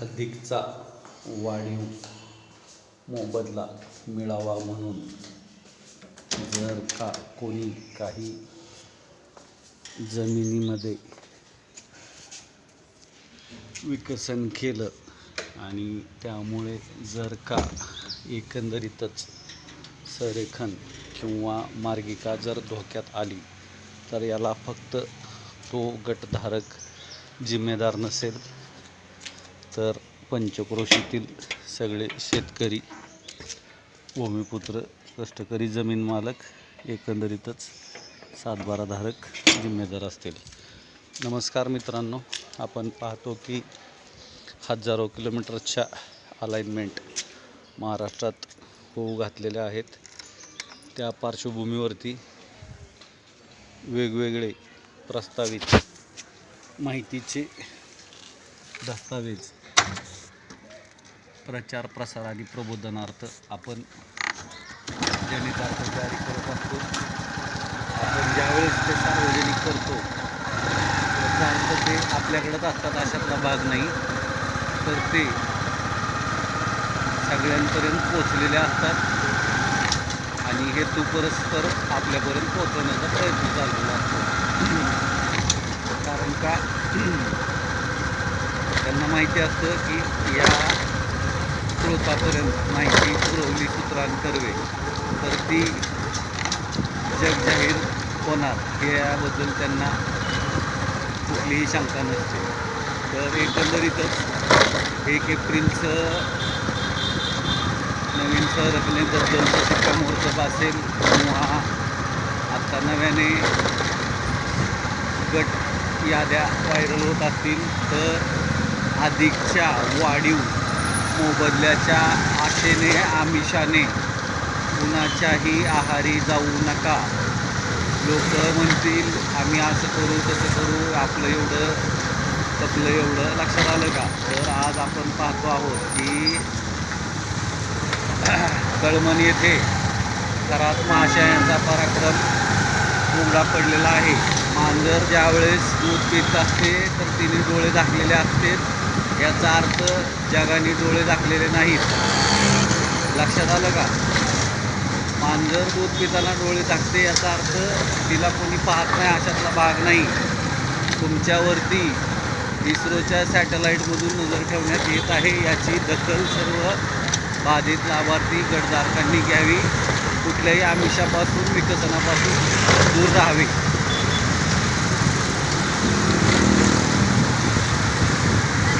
अधिकचा वाढीव मोबदला मिळावा म्हणून जर का कोणी काही जमिनीमध्ये विकसन केलं आणि त्यामुळे जर का एकंदरीतच संरेखन किंवा मार्गिका जर धोक्यात आली तर याला फक्त तो गटधारक जिम्मेदार नसेल तर पंचक्रोशीतील सगळे शेतकरी, भूमिपुत्र, कष्टकरी, जमीन मालक, एकंदरीतच सातबाराधारक जिम्मेदार असतील. नमस्कार मित्रांनो, आपण पाहतो की हजारो किलोमीटरच्या अलाइनमेंट महाराष्ट्रात होऊ घातलेल्या आहेत. त्या पार्श्वभूमीवरती वेगवेगळे प्रस्तावित माहितीचे दस्तावेज प्रचार, प्रसार आणि प्रबोधनार्थ आपण जनहितार्थ जारी करत असतो. आपण ज्यावेळेस ते सार्वजनिक करतो त्याचा अर्थ ते आपल्याकडेच असतात अशातला भाग नाही, तर ते सगळ्यांपर्यंत पोचलेले असतात आणि हे तू परस्पर आपल्यापर्यंत पोचवण्याचा प्रयत्न चाललेला असतो. कारण का त्यांना माहिती असतं की या स्रोतापर्यंत माहिती पुरवली सूत्रांतर्वे तर ती जगजाहीर होणार याबद्दल त्यांना कुठलीही शंका नसते. तर एकंदरीतच 1 एप्रिलचं नवीन संरचनेबद्दलचं शिक्कामोर्तब असेल किंवा आत्ता नव्याने गट याद्या व्हायरल होत असतील तर अधिकच्या वाढीव मोबदल्याच्या आशेने आमिषाने कुणाच्याही आहारी जाऊ नका. लोक म्हणतील आम्ही असं करू तसं करू, आपलं एवढं तपलं एवढं. लक्षात आलं का? तर आज आपण पाहतो आहोत की कळमन येथे घरात महाशयांचा पराक्रम उघडा पडलेला आहे. मांजर ज्यावेळेस दूध पित असते तर तिने डोळे झाकलेले असते, याचा अर्थ जगाने डोळे झाकलेले नाहीत. लक्षात आलं का? मांजर दूध पिताना डोळे झाकते याचा अर्थ तिला कोणी पाहत नाही अशातला भाग नाही. तुमच्यावरती इस्रोच्या सॅटेलाईटमधून नजर ठेवण्यात येत आहे. याची दखल सर्व बाधित लाभार्थी गटधारकांनी घ्यावी. कुठल्याही आमिषापासून, विकसनापासून दूर राहावे.